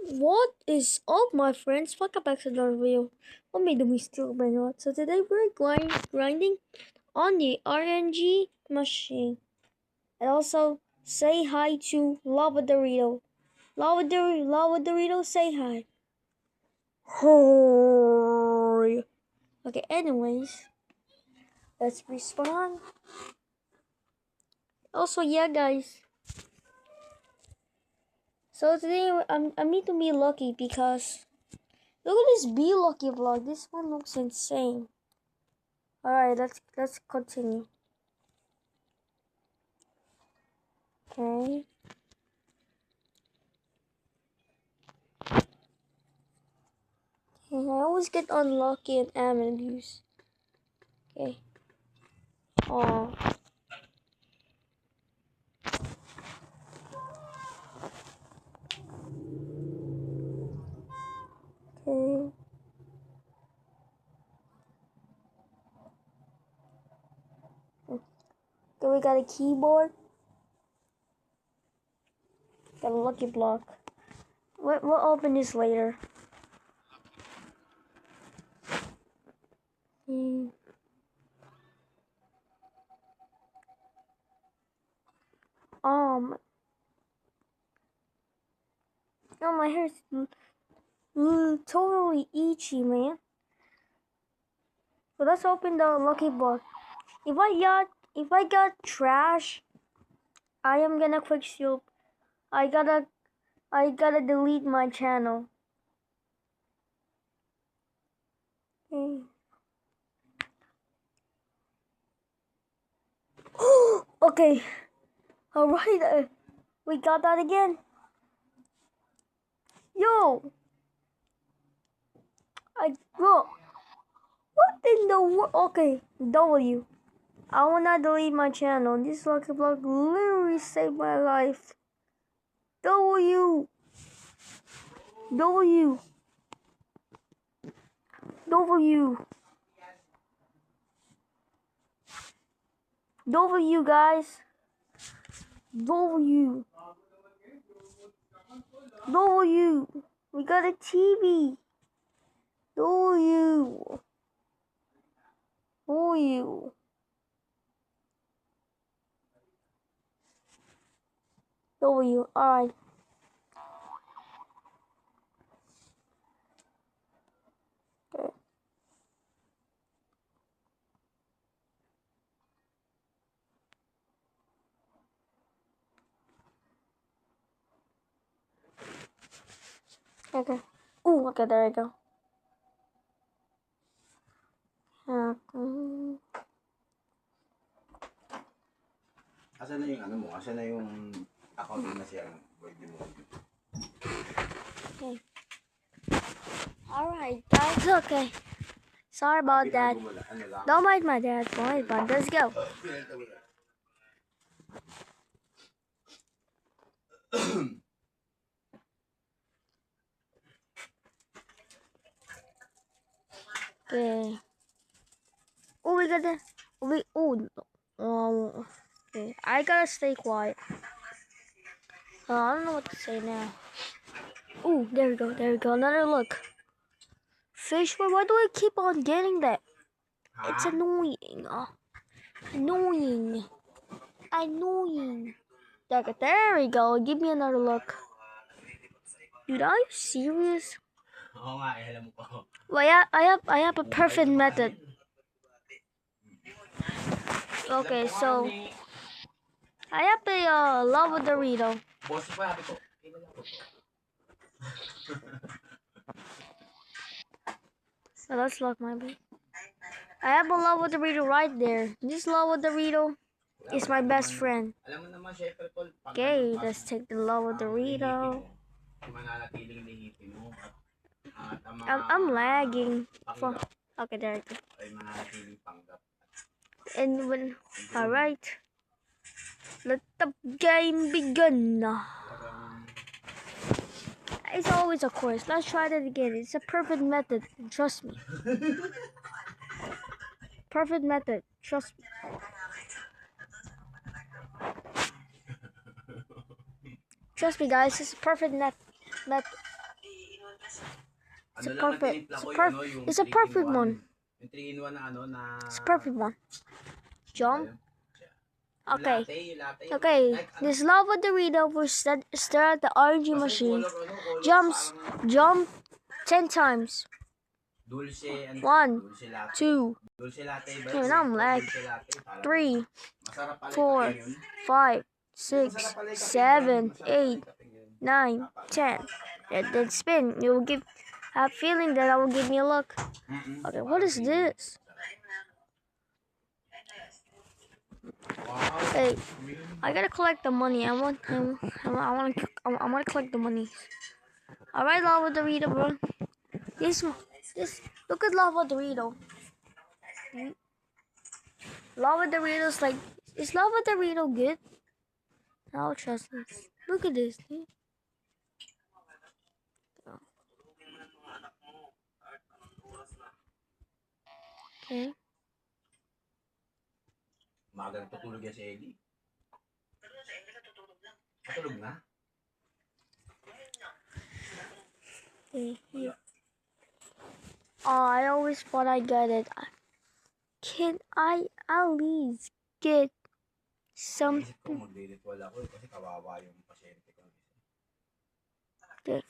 What is up, my friends? Welcome back to another video. What made me still bring out? So today we're grinding on the RNG machine. And also say hi to Lava Dorito. Lava Dorito, say hi. Hurry. Okay, anyways, let's respawn. Also, yeah, guys. So today I need to be lucky because look at this Be Lucky vlog. This one looks insane. Alright, let's continue. Okay. I always get unlucky and ammo abuse. Okay. Oh. Okay. Okay, we got a keyboard. Got a lucky block. We'll open this later. Hmm. Um. Oh, my hair's totally itchy, man. So let's open the lucky block. If I got trash, I am gonna quick steal. I gotta delete my channel. Okay. Okay. Alright, we got that again. Yo! Bro, what in the world? Okay, W. I will not delete my channel. This lucky block literally saved my life. W. W. W. W, guys. W. W. We got a TV. W. W. W. Alright. Okay. Okay. Ooh, okay, there we go. Asan na yung ano mo? Asan na yung account mo na siya? Pwede mo. Okay. Alright, guys, okay. Sorry about that. Don't mind my dad. Don't mind. Let's go. Okay. Oh, we gotta. Okay. I gotta stay quiet. I don't know what to say now. Oh, there we go. There we go. Another look. Fish. Why do I keep on getting that? It's annoying. Annoying. Annoying. There we go. Give me another look. Dude, are you serious? Well, I have a perfect method. Okay, so I have a lava Dorito. So let's lock my boot. I have a lava Dorito right there. This lava Dorito is my best friend. Okay, let's take the lava Dorito. I'm lagging. Okay, there we go. And when alright, let the game begin. It's always a course. Let's try that again. It's a perfect method. Trust me. Perfect method. Trust me. Trust me, guys. It's a perfect method. It's a Ano lang ang perfect. tinimpla It's ko a yung ano, perfect. yung It's a 3 in perfect 1. one. Yung 3 in 1 na ano na... It's a perfect one. Jump. Yung Okay. latte, yung latte. Okay. Like, ano, This lava Dorito will stare at the orangey basta machine. yung color, Jumps. parang Jump 10 times. dulce, ano, 1, dulce latte. 2, Dulce latte ba Hey, yun? now I'm lag. Dulce latte. Parang 3, masarap pala 4, yung yun. 5, Masarap 6, pala yung kaping yun. 7, Masarap pala 8, yung kaping yun. 9, 10. Then spin. You will give. Have feeling that I will give me a look. Okay, what is this? Wow. Hey, I gotta collect the money. I want to collect the money. All right, Lava Dorito, bro. This. Look at Lava Dorito. Lava Dorito's like. Is Lava Dorito good? I'll trust this. Look at this, dude. Okay. Magang tutulog yan si Ellie. Matulog na? Okay, here. Oh, I always thought I got it. Can I at least get some? Isip ko magdi-ritual ako kasi kawawa yung pasyente ko. Okay.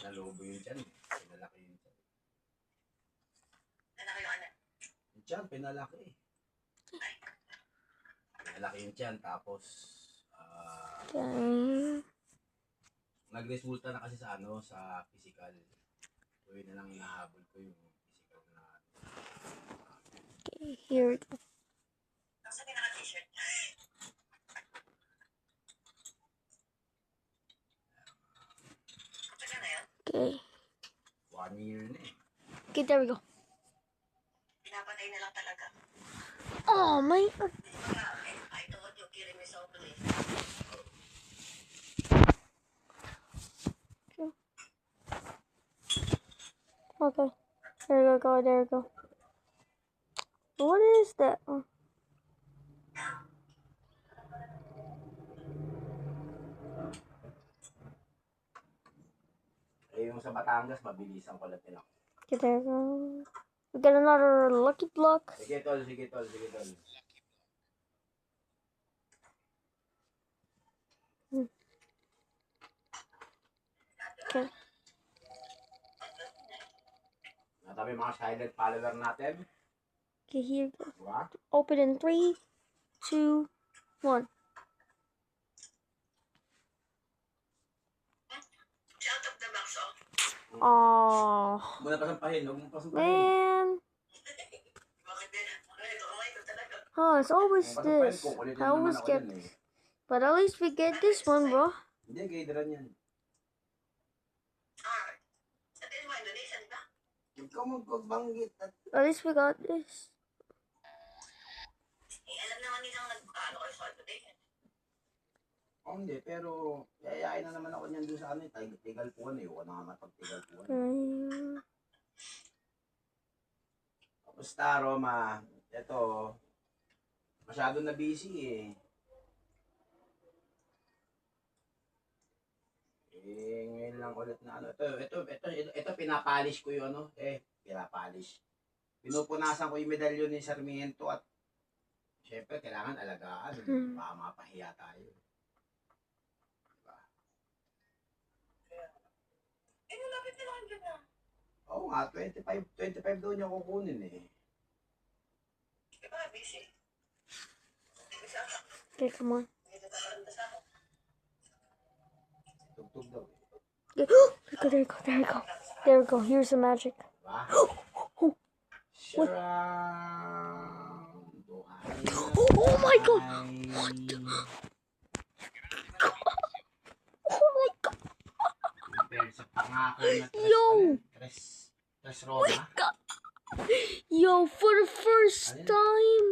Nalubo yung tiyan. Pinalaki yung tiyan. Yung tiyan, pinalaki. Pinalaki yung tiyan, tapos Okay. nagresulta na kasi sa ano, sa physical. So yun na lang hinahabol ko yung physical na. Okay, here we go. Okay. 1 year na eh. Okay, there we go. Pinapatay na lang talaga. Oh my. I told you, killing me softly. Okay. There we go. There we go. What is that? Oh. Eh yung sa Batangas, mabilisan ko lang din ako. Okay, there we go. We got another lucky block. Sige tol, sige tol, sige tol. Okay. Natabi mga silent follower natin. Okay, here we go. Diba? Open in 3, 2, 1. Out of the box, oh. Oh Muna pasampahin, huwag mo pasampahin. man. Bakit din? Ito, ito talaga. Oh, it's always Pasampahin this. ko, kulitin I naman always ako get yan eh. this. But at least we get this one, bro. Hindi, gaydran yan. Ah, sabihin mo, Indonesian ba? Ikaw magbanggit at At least we got this. Eh, alam naman nilang nag-ano kayo sa Indonesian. oh, hindi, pero yayain na naman ako niyan doon sa ano eh, tigal po ano eh, huwag na nga mapagtigal po ano. Okay. Kamusta Roma? Ito, masyado na busy eh. Ngayon lang ulit na ano. Ito pinapolish ko yung ano. Pinapolish. Pinupunasan ko yung medalyon ni Sarmiento at syempre kailangan alagaan. Baka mapahiya tayo. Diba? Eh, nalapit na lang dyan na. Oo nga, 25 daw niya kukunin eh. Eh, ba, busy. Busy ako. Okay, come on. Dito takalanda sa ako. Tugtog daw eh. Okay. There we go. There we go. There we go. Here's the magic. Diba? What? Surround. Oh my God! What the? Oh my God! Compared sa pangako na Yo! Tres Oh my Roma. God! Yo, for the first time,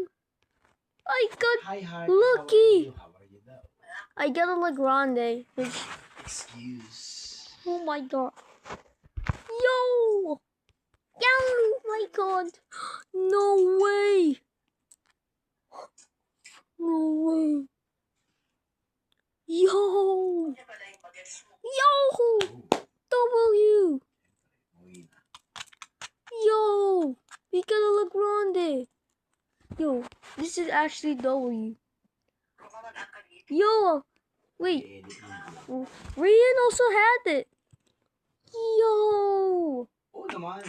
I got Hi, Heart. Lucky. How are you though? I got a La Grande. Excuse. Oh my God! Yo! Yo! My God! No way! No way! Yo! Yan pala yung pag-gets mo. Yo! W! Yo, we got a LeGrande. Yo, this is actually W. Yo, wait, I-edit mo. Rian also had it. Yo. Oo naman.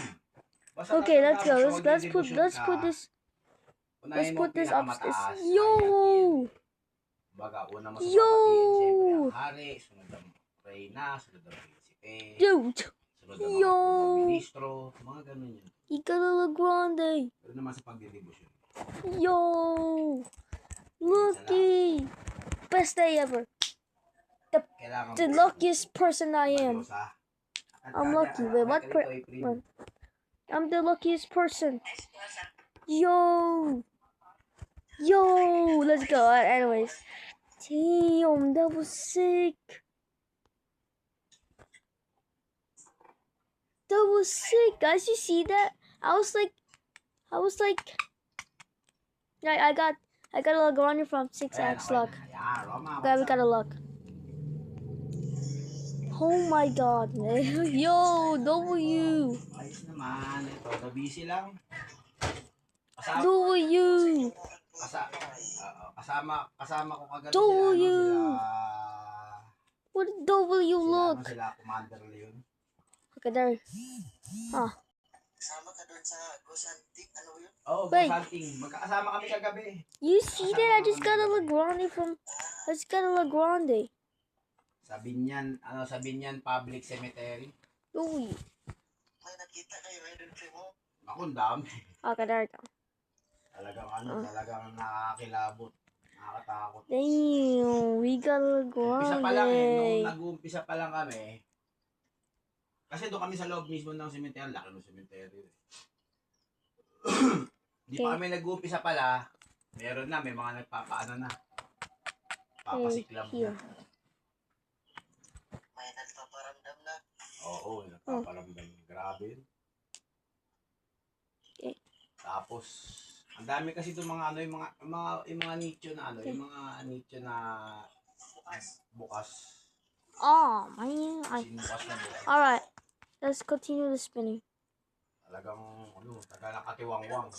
Basta Okay, let's go. tatandaan mo siya, magdedebosyon Let's ka. put this. Unahin Let's mo put this upstairs. pinakamataas, Yo. hierarchy. Baga, una mo sa Yo. babatiin, siyempre ang hari, sunod ang reyna, sunod ang prinsipe, Dude, sunod ang Yo. mga unang ministro, mga ganun yun. you got a LeGrande. Pero naman sa pagdedebosyon. Yo, Lucky. Best day ever. Kailangan The mo- luckiest person I am. Malos, ha? At I'm kaya- lucky. Wait, what? kaya ito, April. I'm the luckiest person. Yo. Yo, let's go. Anyways. Damn, that was sick. That was sick, guys. You see that? I was like, I got a LeGrande from 6x luck. Ayan, Roma, Okay, we got a luck. Oh my god, man. Yo, W. ayos naman. Ito, busy lang. Kasama, W. kasama ko kagad Do you? sila, What did W look? sila Commander Leon. Okay, there. Ah, Sama ka doon sa Gosantik, ano yun? Oo, Wait. Consulting. Magkakasama kami kagabi. you see that? I just got a LeGrande from. I just got a LeGrande. Sa Binyan Public Cemetery. W. May nakita kayo, Idol mo. Ako, ang dami. Okay, there we go. Talagang nakakilabot. Nakakatakot. Damn, we got a Umpisa pa lang eh, nung LeGrande. nag-uumpisa pa lang kami. Kasi doon kami sa loob mismo ng cemetery, laki ng cemetery. Hindi pa Okay. kami nag-uumpisa pala, meron na, may mga nagpapaano na. Papasiklam Here. na. May nagpaparamdam na. Oo, nagpaparamdam. Grabe yun. Okay. Tapos, ang dami kasi doon mga ano, yung mga nicho na ano, yung mga nicho na bukas. Oh man. Sinukas na bukas. Alright, let's continue the spinning. Talagang, taga nakatiwangwang.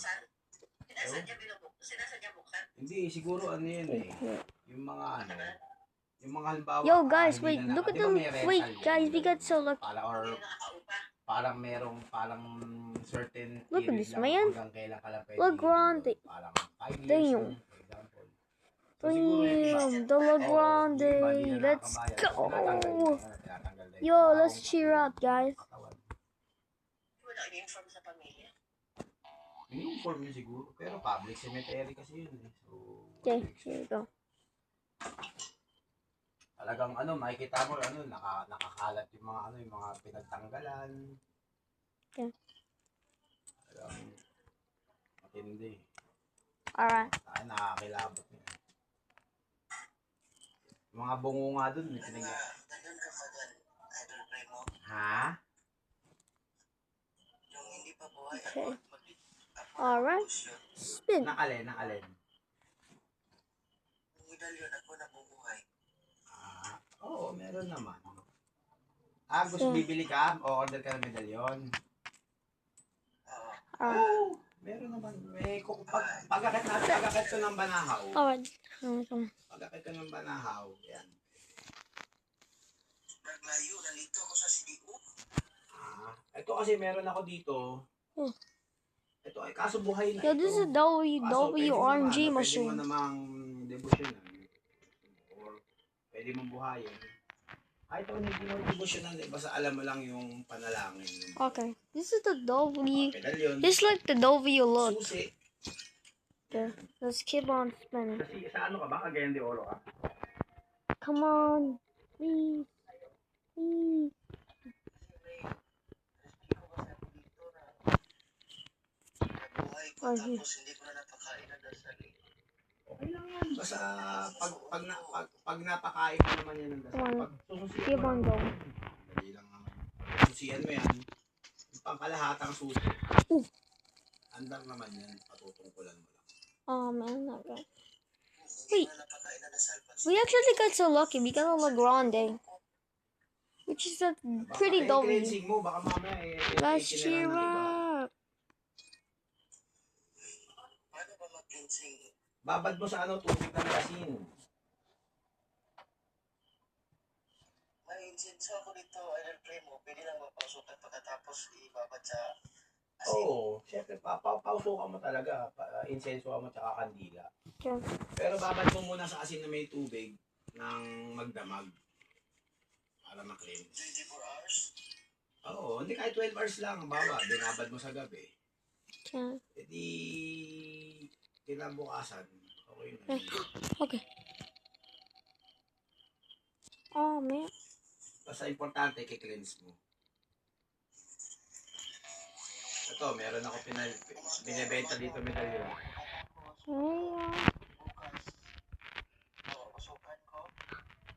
Sinasadya buksan. Hindi, siguro ano yun eh. Here. Yung mga yung mga halimbawa. Yo guys, hindi wait, na look at di ba the may rental wait, yun? guys, we got so lucky. Parang certain Look at period this, lang man. hanggang kailan ka lang pwede. LeGrande. Parang 5 years Damn. lang, for example. So, siguro yung iba, Damn, the LeGrande. yung iba, di na Let's nakakabayad. go. Tinatanggal na yung Yo, mga let's taong cheer up, guys. katawan. Wala in-inform sa pamilya. Uniform yun siguro. Pero public cemetery kasi yun eh. So, Okay, here we go. talagang makikita mo nakakalat yung mga pinagtanggalan. Okay. Talagang matindi. Alright. Ay, nakakilabot niya. Yung mga bungo nga dun, may Nandun ka pa doon, Idol Primo. Ha? Yung hindi pa buhay. Okay. Alright. Spin. Nang alin? Yung medalyon ako nabubuhay. Oo, meron naman. Gusto Okay. bibili ka? O order ka ng medalyon? Oo. Alright. Oo, meron naman. Pagkakit ko ng banahaw. Alright. Pagkakit ko ng banahaw, yan. Naglayo, nalito ako sa CDO. Ito kasi meron ako dito. Hmm. Ito ay kaso buhay na Yo, ito. this is a Kaso, WRNG pwede machine. mo namang debosyonan. Or pwede mong buhayin. Kahit kung hindi mo debosyonan, basta alam mo lang yung panalangin. Okay. This is the W. Medalyon. This is like the W look. Susi. Okay. Let's keep on spinning. Kasi sa ano ka ba? Cagayan de Oro ka? Come on. Please. Please. Nabuhay ko Oh, tapos hindi ko na napakain na dasal. Okay lang yan. Basta pag napakain mo naman yan ng dasal. Come on. Pag sususian Keep mo on lang. going. Dali lang naman. Susian mo yan. Yung pangkalahatang susi. Ooh. Andang naman yan. Patutungkulan mo lang. Oh man, not good. Hindi Wait. ko na napakain na dasal. We actually got so lucky. We got a LeGrande. Which is a pretty Baka W. i-cleansing mo. Baka mamaya Let's cheer up. ginseng. Babad mo sa ano, tubig na may asin. May insenso ako dito, Idol Primo. Pwede lang mapausukan pagkatapos ibabad sa asin. Oo, syempre, pausukan mo talaga. Insenso mo tsaka kandila. Okay. Pero babad mo muna sa asin na may tubig ng magdamag. Para ma-cleanse. 24 hours. Oo, hindi kahit 12 hours lang. Bawa, binabad mo sa gabi. Okay. E di, kinabukasan. Okay na. Okay. Oh, man. Basta importante, kikleanse mo. Ito, meron ako binibenta dito medalyon.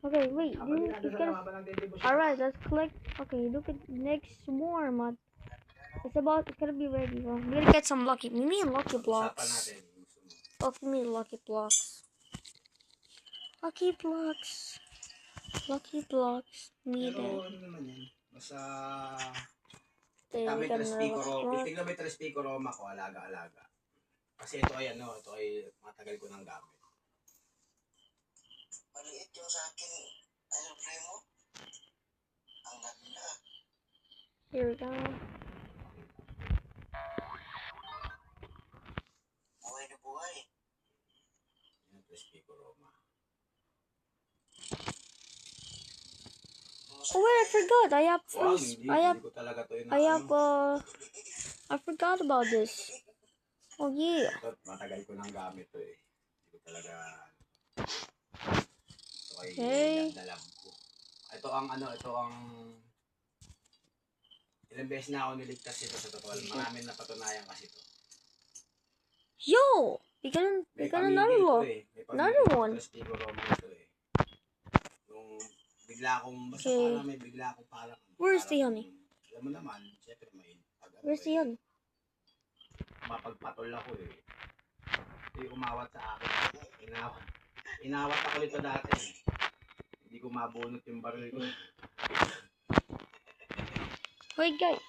Okay, wait. Habang You dinadasal gotta. ang haba ng dibdib mo siya. Alright, let's click. Okay, look at next swarm. It's gonna be ready. Well, we're gonna get some lucky. We need lucky Usapan blocks. natin. Oh, we need lucky blocks. Lucky blocks. Lucky blocks Pero needed. ano naman yan? Basta, Okay, kami we got tres another pico lucky ro. block. Tingnan mo yung tres pico Roma ko, alaga-alaga. Kasi ito ay ano, ito ay matagal ko nang gamit. Maliit yung sa akin, Idol Primo. Ang ganda. Here we go. Buhay na buhay. Yan, tres pico Roma. Oh wait, I forgot. I have Wow, freeze. hindi ko talaga to I have I forgot about this. Oh yeah. Ito, matagal ko nang gamit to eh. Hindi ko talaga, ito ay Okay. dalab ko. Ito ang ano, ito ang, ilang beses na ako niligtas ito sa totoo. Maraming napatunayan kasi ito. Yo, we got another one. Another one. Tres pico Roma ito eh. Yung bigla akong, basta Okay. parang may bigla akong parang, Where's the parang, honey? Alam mo naman, syempre may, pag, Where's the honey? mapagpatol ako eh. Ito yung umawat sa akin. Inawat ako nito dati. Hindi ko mabunot yung baril ko. Wait, guys.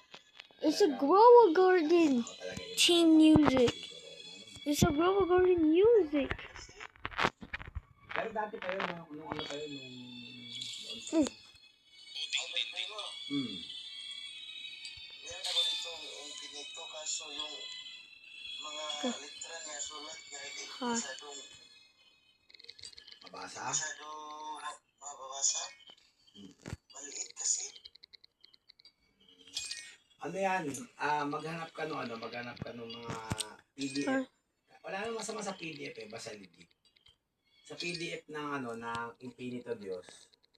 It's a grower garden. Ako talaga yun. Team music. It's a grower garden music. Pero dati pa yun, nung ano pa yun, nung... Mm. Idol Primo, meron ako dito yung pinito kaso yung mga letra niya sulat niya hindi Ha. masyadong Mabasa? mababasa. Maliit kasi. Ano yan? Maghanap ka nung ano, maghanap ka nung mga PDF. Wala nang masama sa PDF eh, basta legit. Sa PDF ng ano, ng Infinito Dios,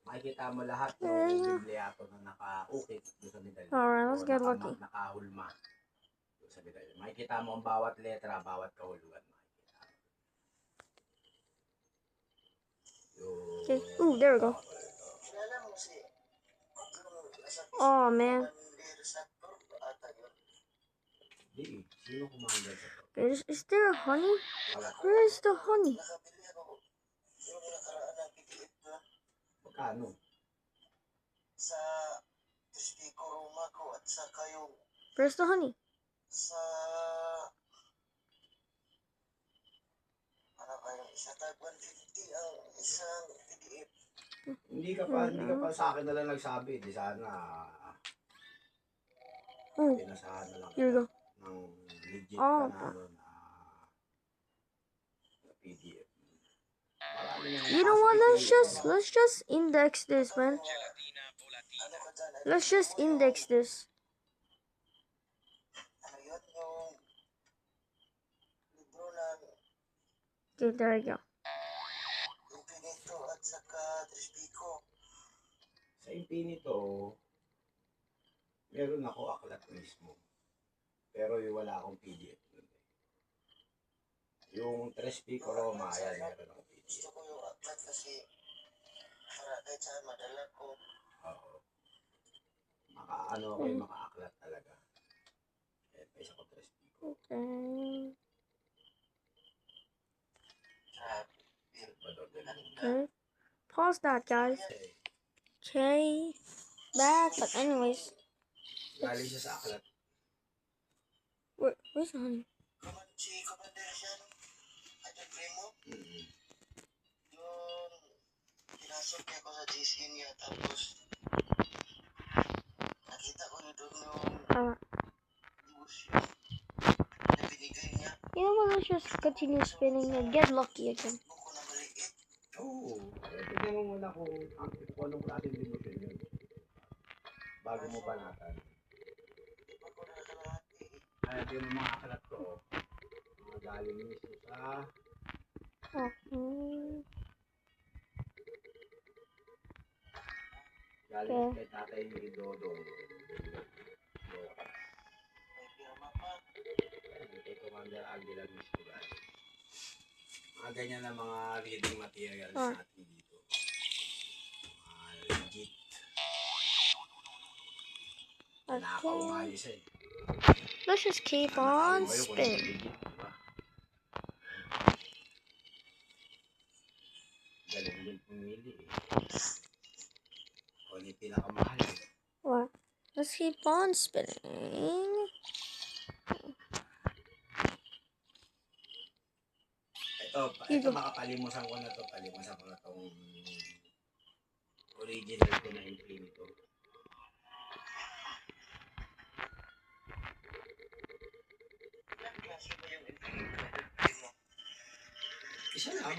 makikita mo lahat ng Bibliato na naka-ukit doon sa medalyon. Alright, let's O get lucky. Nakahulma doon sa medalyon. Makikita mo ang bawat letra, bawat kahulugan. Makikita mo. Okay. Ooh, there we go. Kilala mo si Oh man. Saktor ata yun. Di, sino kumanda sa to? Is there a honey? Wala. Where is the honey? Nakabili ako yung nakaraan ng PDF doon Magkano? sa Trispico Roma ko at saka yung Where's the honey? sa ano ba yung isa tag 150 ang isang PDF. Hindi ka pa sa akin na lang nagsabi. Di sana, Oh, pinasahan na lang here we go. ng legit Oh. na ano na PDF. Marami na You know what? nakaspeculate, ano. Let's just index this, man. Ano ba dyan? Let's just index this. Ano yun yung libro ng Okay, there we go. Infinito at saka Trispico. Sa Infinito, meron ako aklat mismo. Pero yung wala akong PDF nun. Yung Tres Pico Roma, ayan, meron akong PDF. Gusto ko yung aklat kasi para kahit saan madala ko. Oo. Makaano ako yung makaaklat talaga. Ayan, pa isa ko Tres Pico. Okay. Salvador del Mundo. Okay. Pause that, guys. Okay. Back. But anyways, Galing siya sa aklat. where's the honey? Si Commander siya, Mm. Yung pinasok niya ako sa GC niya, tapos nakita ko na doon yung Alright. news yung na binigay niya. You know what? Let's just continue spinning and get lucky again. Nung ko na maliit, Oo. Tignan mo muna kung anong klaseng devotion yun. Bago mo banatan. di pa ko nakakalahati. Ay, ito yung mga akalat ko. Oh. Mga galing mismo sa Okay. galing kay tatay ni Dodong. May pirma pa. Kay Commander Aguila mismo galing. Mga ganyan na mga reading materials natin dito. Mga legit. Nakakaumayos eh. Let's just keep on spinning. Galing din pumili eh. O, yung pinakamahal eh. What? Let's keep on spinning. Ito makapalimusan ko na to. Palimusan ko na tong original ko na Infinito. Ilang klase ba yung Infinito Primo? Isa lang.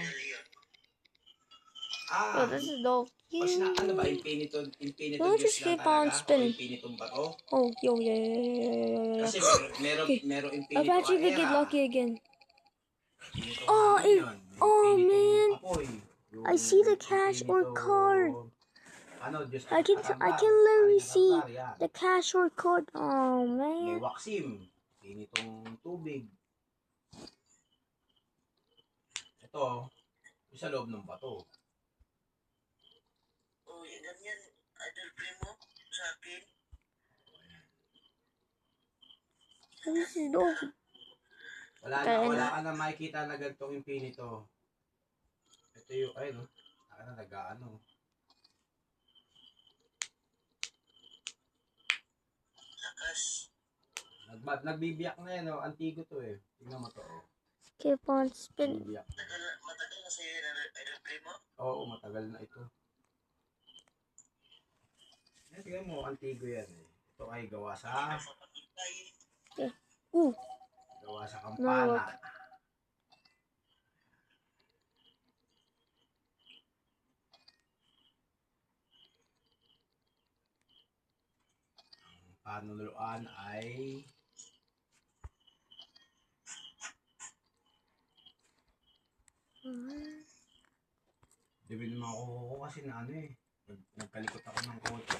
Oh, this is dope. Mas na ano ba? Infinito Let's just juice lang keep on talaga? O spinning. Infinitong bato? Oh, yo, yeah. Kasi meron Infinito I've actually Aera. get lucky again. Infinito Oh, hangin it- yun. oh, Infinitong man. apoy. I see the cash or card. Ano, Diyos I can literally see the cash or card. Oh, May man. Waxim. Infinitong tubig. Ito, yung sa loob ng bato. Oh, yung ganyan, Idol Primo, sa akin. This is dope. Wala ka na makikita na ganitong Infinito. Ito yung, ayun, nag-ano. Lakas. Nagbibiyak na yan, oh. Antigo to eh. Tingnan mo to, oh. Keep on spinning. Nagbibiyak. Matagal na sa'yo yung Idol Primo? Oo, matagal na ito. Tingnan mo, antigo yan eh. Ito ay gawa sa Ooh. gawa sa kampana. Ang panunuluan ay di ba naman ako kasi na ano eh. Nagkalikot ako ng kotse.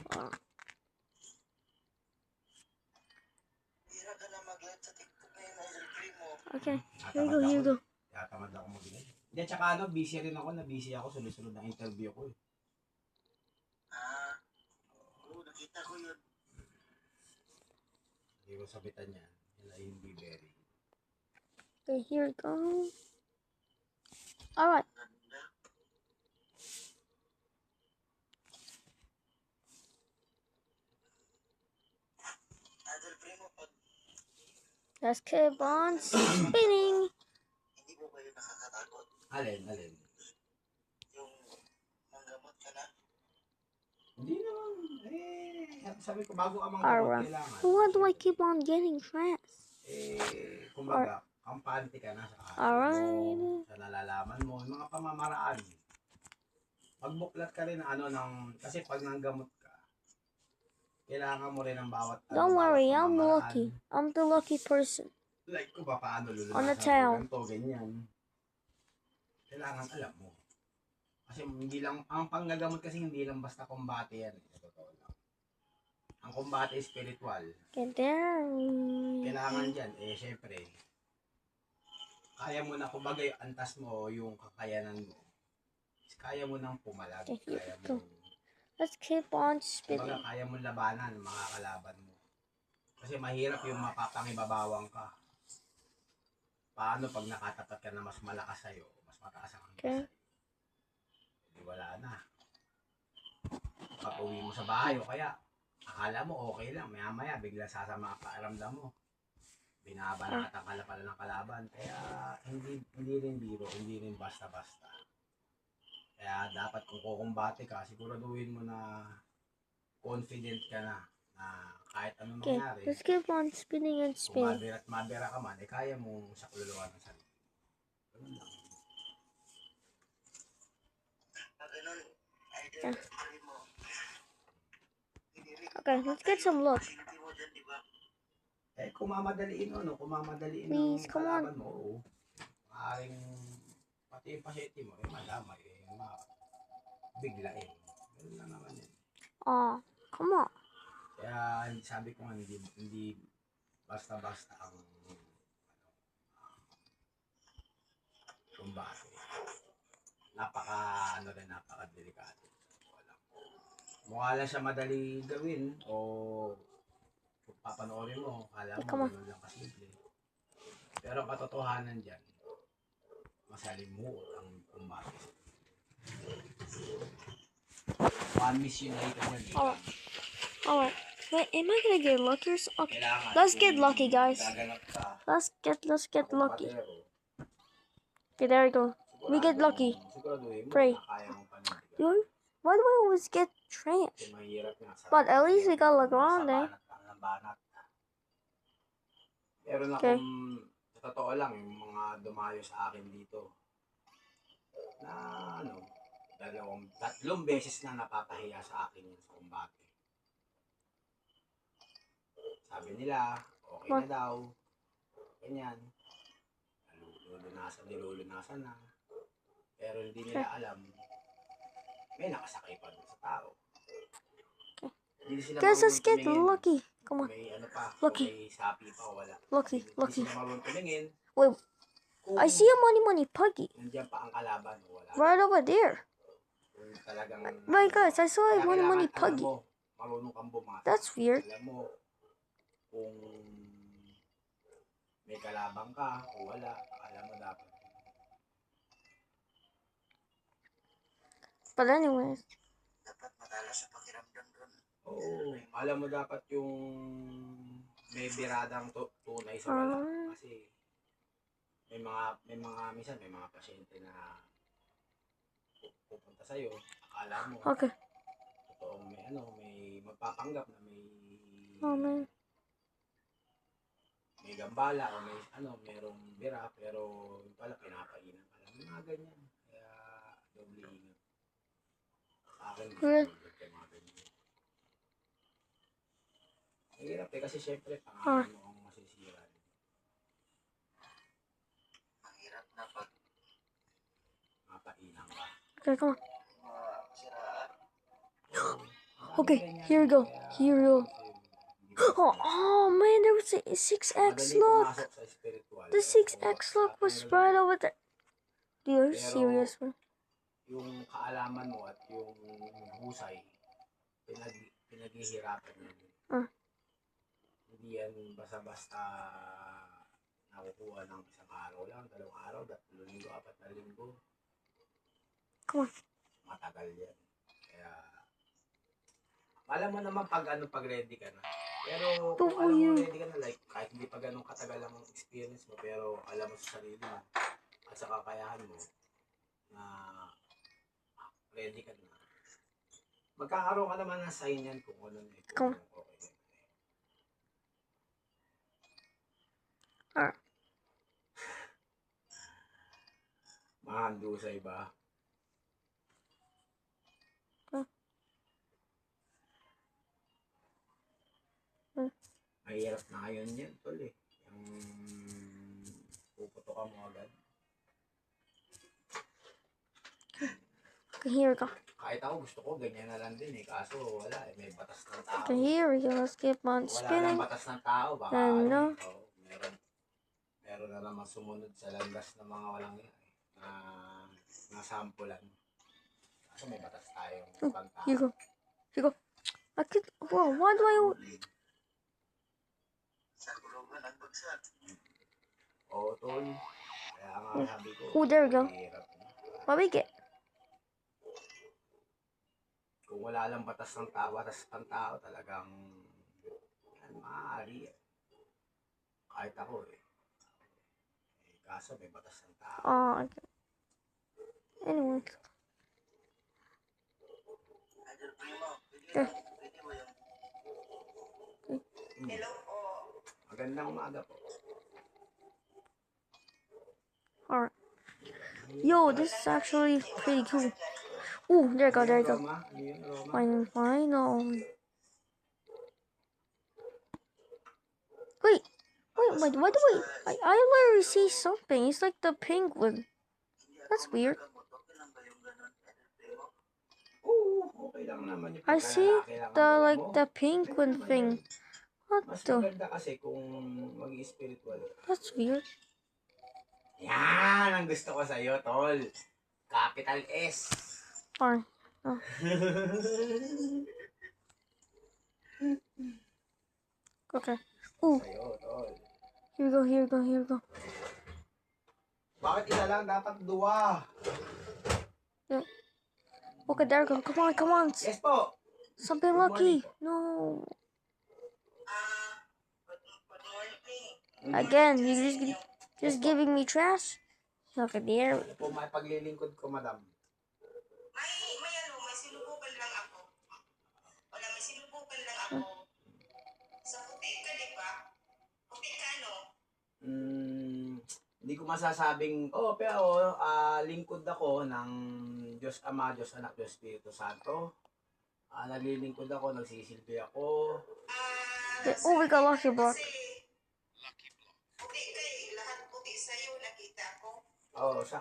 Hira ka na mag-live sa TikTok ngayon, Idol Primo. Okay, here you go. Tatamad ako mag-live. Hindi, tsaka ano, busy rin ako. Na-busy ako. Sunod-sunod ng interview ko eh. Oo, nakita ko yun. Hindi ko sabitan yan. Yan ay hindi very. Okay, here we go. Alright. Ganda. Idol Primo, pag Let's keep on spinning. hindi mo ba yun nakakatakot? Alin? Yung manggamot ka na? Hindi naman. Sabi ko, bago ka Alright. kailangan. Why do I keep on getting traps? Kumbaga, kampante ka na sa Alright. mo, sa nalalaman mo, yung mga pamamaraan. Magbuklat ka rin kasi pag nanggamot ka, kailangan mo rin ng bawat Don't worry, I'm pamamaraan. lucky. I'm the lucky person. Like ko ba, paano On the lulunasan tail. ganito, ganyan. Kailangan alam mo. Kasi hindi lang, ang panggagamot kasi hindi lang basta kumbate yan. Sa totoo lang. Ang kumbate is spiritual. Get down. Kailangan dyan, syempre, kaya mo na, kumbaga, antas mo yung kakayanan mo. Kaya mo nang pumalag. Kaya mo, Let's keep on kumbaga, spinning. kaya mo labanan, mga kalaban mo. Kasi mahirap yung mapapangibabawang ka. Paano pag nakatapat ka na mas malakas sa'yo, mas mataas ang Okay. sa'yo? Hindi wala na. Pag uwi mo sa bahay o kaya, akala mo okay lang, maya-maya, bigla sasama ang pakiramdam mo. binabanatan ka pala ng kalaban. Kaya hindi rin biro, hindi rin basta-basta. Kaya dapat kung kukumbate ka, siguraduhin mo na confident ka na kahit anong Okay, mangyari, let's keep on spinning and kung spinning. mabira ka man, kaya mong sakluluan ng sarili. Ganun lang. Pag ganun, idol, Yeah. primo. Hindi rin Okay, let's get some luck. pasyente mo dyan, di ba? Kung mamadaliin Please, ng come on. kalaban mo, oo. Maaaring pati yung pasyente mo, madamay, biglain. Ganun lang naman yun. Aw, come on. Kaya sabi ko nga, hindi basta-basta ang kumbate. Napaka-delikado. Mukha lang siya madali gawin o kung papanoorin mo, kala mo Come on. ganun lang kasimple. Pero ang katotohanan dyan, masalimuot ang kumbate. One miss yun ay kanya Oh. Alright. Wait, am I gonna get lucky or something? Okay, Kailangan let's get kung lucky, guys. gaganap ka, Let's get lucky. kumbatero, Okay, there we go. We get lucky. siguraduhin mo Pray. na kaya mong panindigan. Dude, why do I always get trash? Kasi mahirap nga sa But at least we got sa Legrande. banat lang ng banat. Pero na Okay. kung sa totoo lang, yung mga dumayo sa akin dito, na tatlong beses na napapahiya sa akin yun sa kumbate. Sabi nila, okay na daw, ganyan, nilulunasan na. Pero hindi nila alam, may nakasakay pa dun sa tao. Hindi sila Guys, let's marunong get tumingin. lucky. Come on. May ano pa, Lucky. may sapi pa o wala. Lucky, Hindi lucky. sila marunong tumingin. Wait, Kung I see a money puggy nandiyan pa ang kalaban o wala. right over there. Kung talagang My guys, I saw a kaya money kailangan, alam puggy. mo, marunong kang bumasa. That's weird. Alam mo kung may kalabang ka o wala, alam mo dapat. But anyways, Dapat matalo sa pakiramdam doon. Oo, alam mo dapat yung may biradang tunay sa wala. Kasi may mga pasyente na pupunta sa'yo, akala mo, okay. totoong may magpapanggap na Oh man. may gambala o merong bira, pero yung pala pinapainan pala. Mga ganyan. Kaya, doble ingat. Sa akin, Really? mga ganyan. Mahirap kasi syempre, pangalan mo ang masisira. Ang hirap na pag Mapainan ka. Okay, come on. siraan. Okay, here we go. Here we go. Oh man, there was a 6x lock. The 6x lock was right over there. Dude, are you serious, man? Yung kaalaman mo at yung husay, pinaghihirapan yan. Hindi yan basta-basta nakukuha ng isang araw lang, 2 araw, 3 linggo, 4 na linggo. Come on. Matagal yan. Kaya, alam mo naman pag ready ka na. Pero kung alam mo ready ka na, like, kahit hindi pa ganun katagal ang experience mo, pero alam mo sa sarili mo, at sa kakayahan mo, na ready ka na. Magkakaroon ka naman ng sign yan kung ano na ito. Come on. Okay. Alright. Mahandusay ba? Mahirap na ngayon yan, tol eh. Yung puputo ka mo agad. Okay, here we go. Kahit ako gusto ko, ganyan na lang din eh. Kaso wala eh, may batas ng tao. Okay, here we go. Let's keep on Wala spinning. lang batas ng tao, baka No. meron na naman sumunod sa landas ng mga walang yan eh, na sampulan. Kaso may batas tayong pagtao. Here you go. Here you go. I could. Whoa, why do I? Sa gulugan ang bagsak. Oo, tol. Kaya nga sabi ko. Oh, there we go. Mahirap na. What we get? Kung wala lang batas ng tao talagang yan, maaari eh. kahit ako eh. Kaso may batas ng tao. Okay. Anyway. Idol Primo, Okay. pwede mo yung Hello po. Magandang umaga po. Alright. Yo, this is actually pretty cool. Ooh, there you go, there you go. Roma? Ano yun, Roma? Final. Wait, wait, why do I literally see something. It's like the penguin. That's weird. okay lang ba yung ganun, Idol Primo? Oo, okay lang naman yung I see pagkalalaki lang ang the dala like mo. the penguin Naman thing. yun. What Mas the? maganda kasi kung maging spiritual. That's weird. Yan ang gusto ko sa'yo, tol. Capital S. Alright. Oh. Okay. Ooh, Sa'yo, tol. here we go, here we go, here we go. Bakit isa lang? Dapat dua. Yeah. Okay, there we go. Come on, come on. Yes po. Something Good lucky. morning. No. Good morning. Again, you just giving me trash. Okay, there. Ano po may paglilingkod ko, madam? May sinubukan lang ako. May sinubukan lang ako. Sa puti ka, di ba? Puti ka, no? Hindi ko masasabing, pero lingkod ako ng Diyos Ama, Diyos Anak, Diyos Espiritu Santo. Naglilingkod ako, nagsisilbi ako. Oh, we got lucky block. Puti ka eh. Lahat puti sa'yo, nakita ko.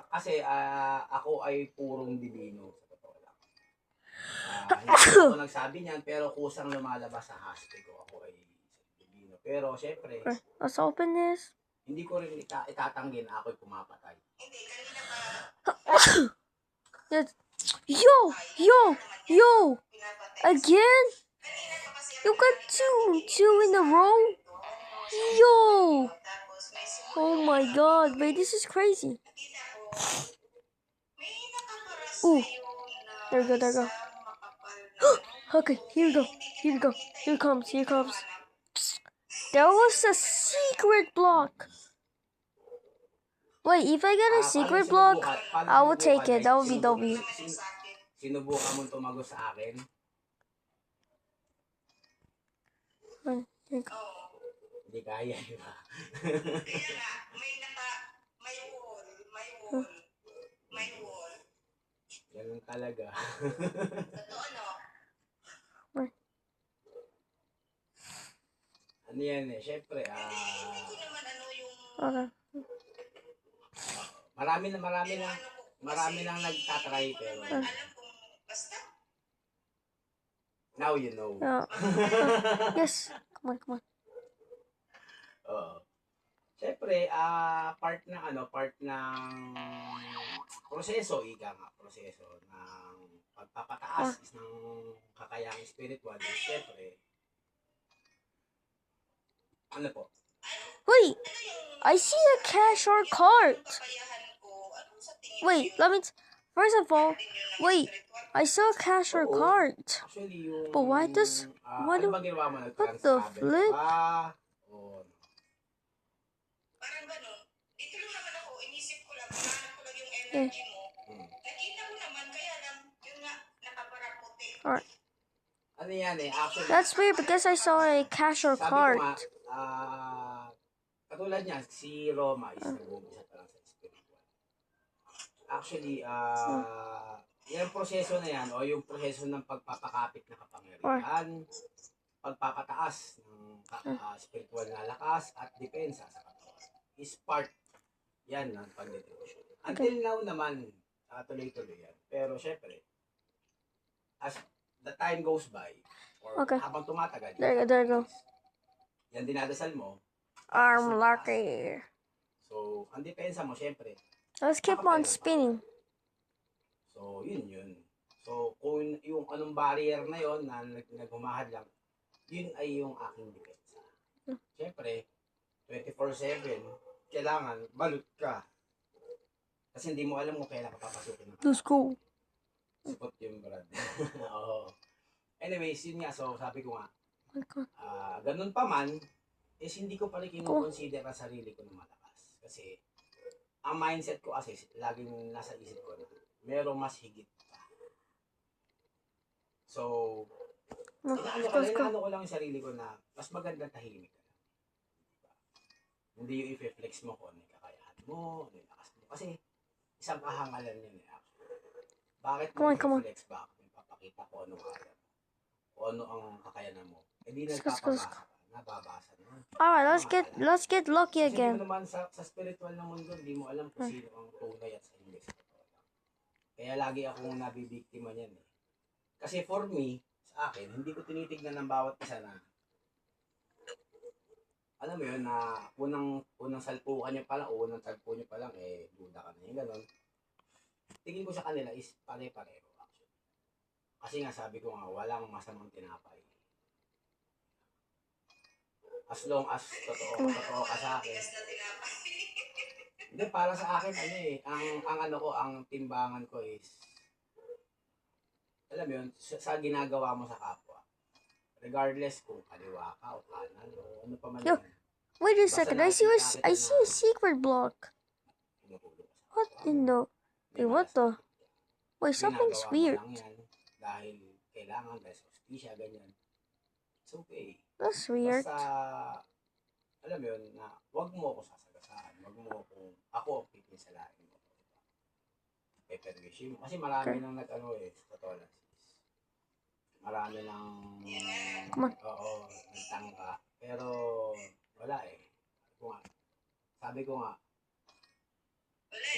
Kasi ako ay purong divino. Sa totoo lang. Hindi ako nagsabi niyan, pero kusang lumalabas sa hashtag ko. Ako ay divino. Pero syempre, Okay, let's open this. hindi ko rin itatanggin ako'y pumapatay. Hindi, kanina pa Yes. Yo! pinapatay. Again? Kanina pa kasi You got two in a row? Yo! tapos may Oh my god, wait, this is crazy. nakita ko. May nakaparas Ooh. sa'yo na There we go, there we go. isang makapal na Okay, here we go. Here we go. Here comes, here comes. There was a secret block. Wait, if I get a secret block, I will take it. That would be W. Sinubukan mong tumago sa akin. Here we go. Hindi kaya, di ba? Kaya nga, may wall. Ganun talaga. Totoo, no? Ano yan eh, syempre, Hindi ko naman ano yung Okay. marami nang nagtatry pero alam kung basta. now you know. Yes. Come on. Oo. Syempre, part ng proseso ng pagpapataas ng kakayahang spiritual. Syempre, ano po? Wait, I see a cash or cart. Kakayahan ko, anong sa tingin Wait, let me. First of all, wait, I saw a cash or Oo. cart. Actually, yung... But why does- why ano do- ba ginawa mo? what the flip? O, parang ganun. Dito lang naman ako, inisip ko lang, hinahanap ko lang yung energy mo. Nakita ko naman, kaya lang, yun nga, nakaparaputi. ano yan eh, actually... That's weird because I saw a cash or Sabi ko cart. nga, katulad niya, si Roma is nag-uumpisa pa lang sa spiritual. Actually, yung proseso na yan, o yung proseso ng pagpapakapit na kapangyarihan, pagpapataas ng spiritual na lakas at depensa sa katawan, is part yan ng pagdedebosyon. Until now naman, tuloy-tuloy yan. Pero syempre, as the time goes by, or Okay. habang tumatagal, There you go. yan dinadasal mo. I'm lucky. So, ang depensa mo, syempre. Let's keep on spinning. So, yun. So, kung yung anong barrier na yon na naghumahad lang, yun ay yung aking depensa. Syempre, 24/7, kailangan balot ka. Kasi hindi mo alam kung kailan ka papasukin. Let's go. Support yung brad. Oo. Anyways, yun nga. So, sabi ko nga, ganun pa man, is hindi ko pa rin kinukonsider ang sarili ko na malakas. Kasi, ang mindset ko kasi, laging nasa isip ko na, merong mas higit pa. So, inaano ko lang yung sarili ko na, mas magandang tahimik ka lang. Diba? Hindi yung i-flex mo kung ano yung kakayahan mo, ano yung lakas mo. Kasi, isang kahangalan yun eh. Bakit mo i-flex ba? Papakita ko ano kaya mo. Kung ano ang kakayanan mo. Eh di nagpapabasa ka. Nababasa mo. Alright, let's get lucky Kasi again. di mo naman sa spiritual na mundo, di mo alam kung sino ang tunay at sa hindi. Kaya lagi akong nabibiktima niyan eh. Kasi for me, sa akin, hindi ko tinitignan ng bawat isa na alam mo yun na unang salpukan nyo pa lang, unang salpo nyo pa lang, eh, duda ka na yung gano'n. Tingin ko sa kanila is pare-pareho actually. Kasi nga sabi ko nga, walang masamang tinapay. As long as totoo ka sa akin. Hindi, para sa akin, ano eh, ang ano ko, ang timbangan ko is, alam mo yun, sa ginagawa mo sa kapwa. Regardless kung kaliwa ka o kanan o ano pa man Yo, yan. wait a second. I see a secret block. What in the? Wait, what the? Wait, something's weird. Dahil kailangan, dahil sa hostisya, ganyan. It's okay. That's weird. Basta, alam mo yun, na wag mo ako sasagasaan. Wag mo ako ang pipinsalain mo. Peperwish mo. Kasi marami nang nag-ano eh, totoo lang. Marami nang, oo, nagtangka. Pero, wala eh. Sabi ko nga,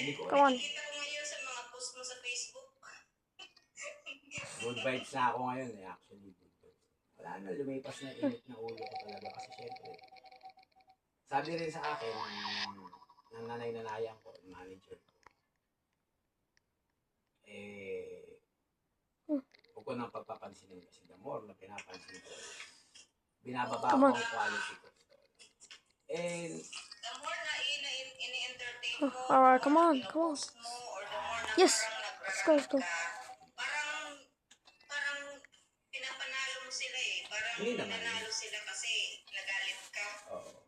hindi ko Come on. Nakikita ko ngayon sa mga post mo sa Facebook. good vibes na ako ngayon eh, actually. Good vibes. Wala na, lumipas na init na ulo ko talaga. Kasi syempre, sabi rin sa akin, ng nanay-nanayan ko, manager ko, eh, huwag ko nang pagpapansinin kasi the more na pinapansin ko, binababa ko ang quality ko. And, The more na ini-entertain mo, Alright, come on. mo, or the more na Yes, parang let's go. parang pinapanalo mo sila eh. Parang hindi naman. nanalo sila kasi nagalit ka.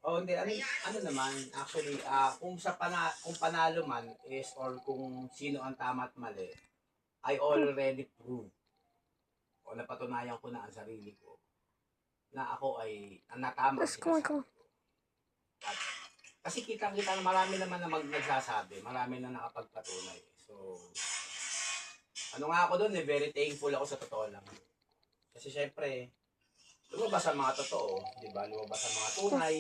Hindi, ano naman, actually, kung panalo man is, or kung sino ang tama at mali, I already proved, o napatunayan ko na ang sarili ko, na ako ay, natama Let's go. Kasi kitang-kita na marami naman na nagsasabi, marami na nakapagpatunay. So, ano nga ako doon eh, very thankful ako sa totoo lang. Kasi syempre, lumabas ang mga totoo, di ba? Lumabas ang mga tunay.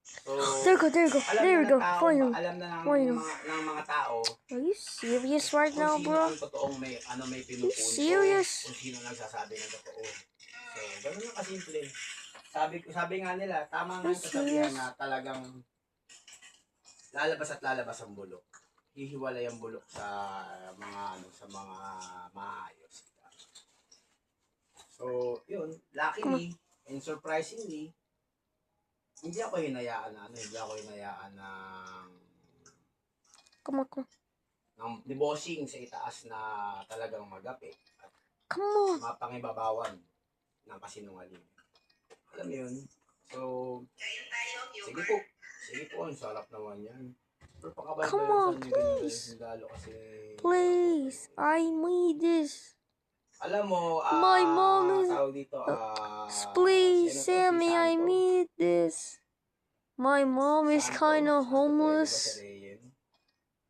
So, There we go. Alam na ng mga tao. Are you serious right now, bro? Kung sino ang totoong may pinupunto. serious? Kung sino nagsasabi ng totoo. So, ganun lang kasimple. Sabi nga nila, tama nga yung kasabihan na talagang lalabas ang bulok. Hihiwalay ang bulok sa mga maayos. So, yun, luckily and surprisingly, hindi ako hinayaan Come on. ng debossing sa itaas na talagang magapi at Come on. mapangibabawan ng kasinungaling. Alam mo yun? So, Kain tayo, sige po, ang sarap naman yan. Pero pakabay Come on, please. Kasi, Please, I need this. alam mo, My mom is... tawag dito, Please, si Sammy, I Santo. need this. My mom is Santo, kind of Santo, homeless. Si Reyen.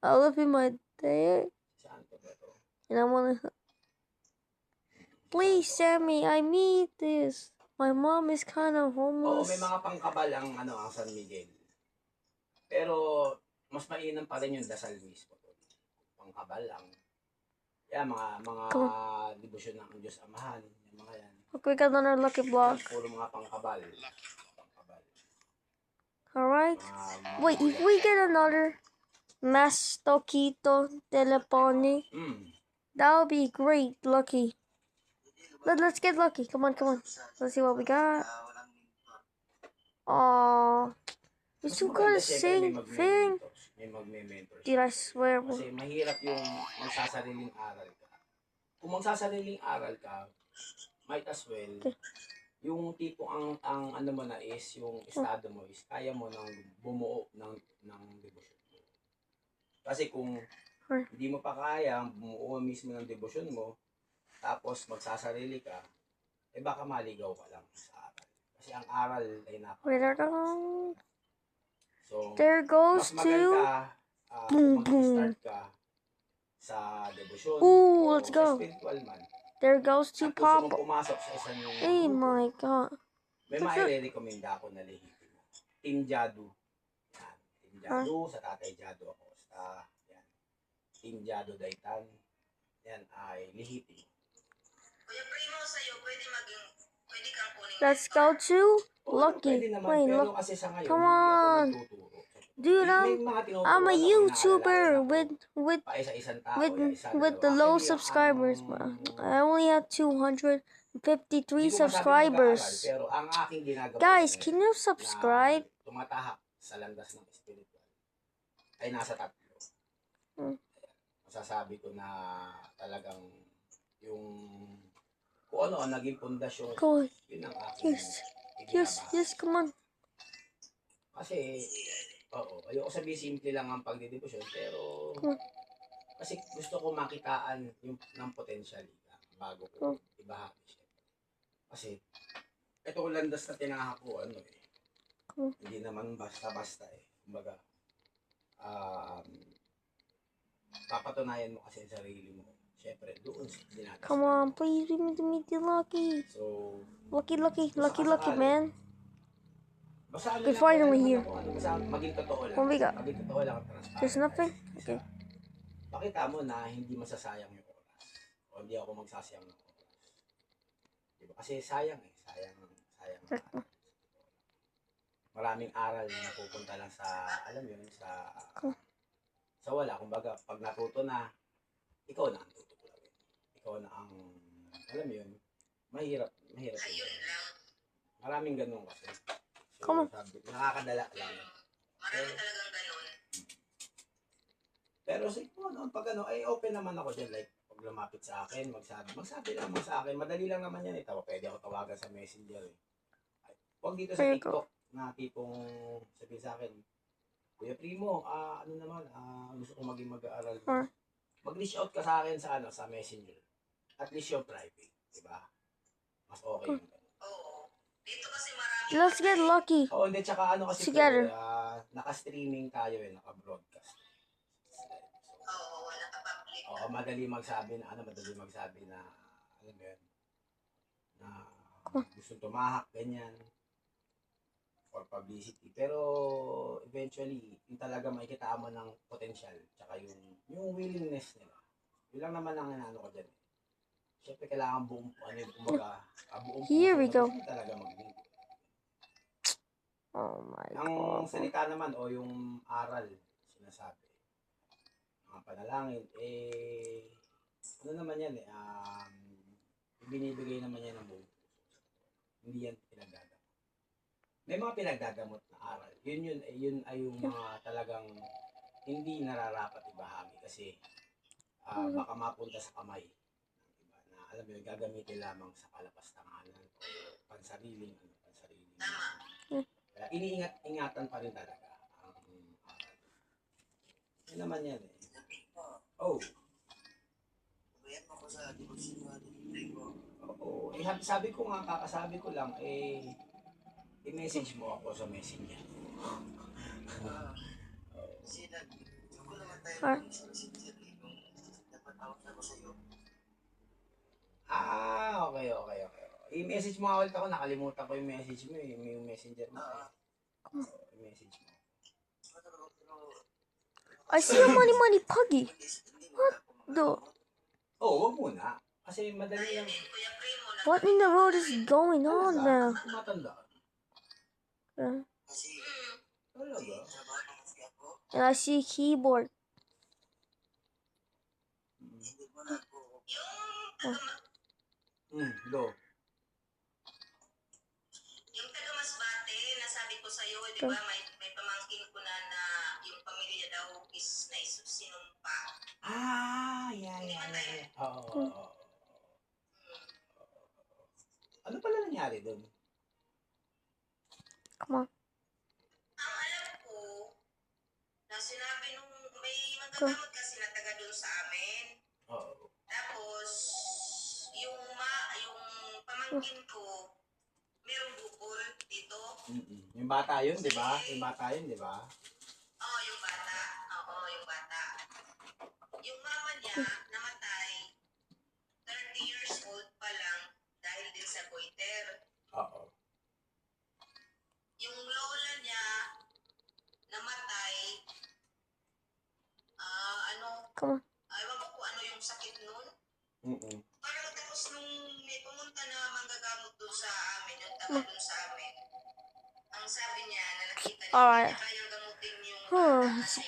I live in my dad, Santo ba to? and I want to... Please, Sammy, I need this. My mom is kind of Oo, homeless. may mga pangkabal ang San Miguel. Pero, mas mainam pa rin yung dasal mismo. Pangkabal lang. Yan, mga debosyon ng Diyos Amahan. Yung mga yan. Look, we got another lucky block. Puro mga pangkabal. Alright. Wait, if we get another Mastoquito Telepony, that would be great, lucky. Let's get lucky. Come on. Let's see what we got. Aww. We still got the same thing. Dude, I swear. Kasi mahirap yung magsasariling aral ka. Kung magsasariling aral ka, might as well, yung tipo ang ano mo na is, yung estado mo is, kaya mo nang bumuo ng debosyon mo. Kasi kung hindi mo pa kaya bumuo mismo ng debosyon mo, tapos magsasarili ka, eh baka maligaw ka lang sa aral. Kasi ang aral ay Wait, So, there mas goes maganda boom, kung mag-start ka sa debosyon Ooh, o let's sa go. spiritual man. There goes to At gusto mong Papa. pumasok sa isang Hey, grupo, my God. may maire-recommenda ako na lihitin mo. Team Jadu. Yan. Team Jadu, sa Tatay Jadu ako. Yan. Team Jadu Daitan. Yan ay lihitin. Kuya Primo, sa'yo, pwede kang kunin Let's go to Lucky. Pwede naman, Wait, pero look. kasi sa ngayon, Come hindi ako on. nagtuturo. Dude, May mga tinuturuan I'm a ako, YouTuber inaalalayan ako. with Pa isa-isang tao, with isa, with dalawa. the low Actually, subscribers. I only have 253 hindi ko masabing mag-aaral, subscribers. pero ang aking ginagawa Guys, ngayon can you na subscribe? tumatahak sa landas ng spiritual ay nasa tatlo. Masasabi ko na talagang yung kung ano ang naging pundasyon, Go on. yun ang aking Yes, come on. Kasi, ayoko sabihin simple lang ang pagdedebosyon, pero kasi gusto ko makitaan yung ng potential bago ko ibahagi siya. Kasi, ito landas na tinahak ko, hindi naman basta-basta Kumbaga, papatunayan mo kasi sa sarili mo. Siyempre, doon sa dinadasal. Come on, please give me to meet you, Lucky. So, Lucky, sakali. man. Basta ano We're lang, finally naman here. ako, basta maging totoo lang. What we got? Maging totoo lang at transparent. There's nothing? Okay. Pakita mo na hindi masasayang yung oras. O hindi ako magsasayang ng oras. Diba? Kasi sayang sayang na. Maraming aral na napupunta lang sa, alam yun, sa wala. Kumbaga, pag natuto na, ikaw na ang tutulawin. Ikaw na ang, alam yun, mahirap. Ayun lang. Maraming ganun kasi. So, Come on. Nakakadala lang. Marami talagang ganun. Pero siguro, pag ay open naman ako dyan. Like, pag lumapit sa akin, magsabi lang mo sa akin. Madali lang naman yan pwede ako tawagan sa messenger Huwag dito sa TikTok na tipong sabihin sa akin, Kuya Primo, ano naman, gusto ko maging mag-aaral. Mag-reach out ka sa akin sa messenger. At least yung private, diba? Mas okay yung Oo. Dito kasi marami. Let's get lucky. hindi, tsaka kasi Together. naka-streaming tayo naka-broadcast. Oo, wala ka public. Madali magsabi na, alam mo yun, na gusto tumahak, ganyan, for publicity. Pero, eventually, yung talaga makikita mo ng potential, tsaka yung willingness nila. Yun lang naman ang ko dyan. Siyempre, kailangan buong Here we go. talaga maglingkod. Oh my Ang God. salita naman, yung aral, sinasabi, mga panalangin, ano naman yan ibinibigay naman yan ng buong puso. Hindi yan pinagdadamot. May mga pinagdadamot na aral. Yun ay yung mga talagang hindi nararapat ibahagi kasi baka mapunta sa kamay ng iba na alam mo yun, gagamitin lamang sa kalapastanganan o pansariling. Kaya iniingat-ingatan pa rin talaga ang aral. Yun naman yan Oh. Bayan mo ko sa devotion mo. Oo. Sabi ko nga, kakasabi ko lang, i-message mo ako sa messenger. Kasi ko naman tayo sa messenger yung napatawag na ko sa'yo. Okay. I-message mo ulit ako, nakalimutan ko yung message mo yung messenger mo. I-message mo. I see a money puggy. What the? Wag muna. Kasi madali lang. Kuya Primo, What in the world is going on now? Tumatanda. Kasi Talaga? trabaho na kasi ako. And I see a keyboard. Hindi mo na ako. Go. yung taga Masbate, nasabi ko sa'yo, di ba, may pamangkin ko na yung pamilya daw is sinumpa. Oo. Ano pala nangyari doon? merong bukol dito. Yung bata yun, di ba? Yung bata yun, di ba? Oo, yung bata. Oo, yung bata. Yung mama niya namatay 30 years old pa lang dahil din sa goiter. Oo. Yung lola niya namatay, Come on. ewan ko kung ano yung sakit nun. Mm-mm. Parang tapos nung may pumunta na manggagamot doon sa amin, yung taga doon sa amin, ang sabi niya na nakita niya, Alright. hindi niya kayang gamutin yung Huh. bata kasi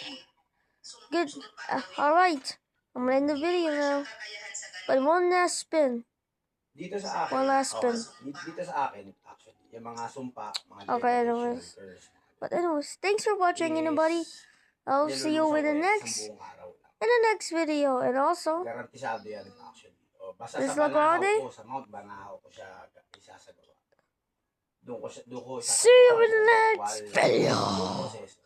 Good. sumpa daw yun. Alright. I'm gonna end the Hindi video wala siyang now. kakayahan sa But ganun. one last spin. Dito sa akin, One last spin. dito sa akin, actually, yung mga sumpa, mga Okay, generational anyways. curse, But anyways, thanks for watching, anybody. I'll see you in the next video. And also, Garantisado yan, actually. O, basta Miss sa Banahaw Laguardia? ko, sa Mount Banahaw ko siya isasagawa. Doon ko see you in the isasagawa. next video. Buong proseso.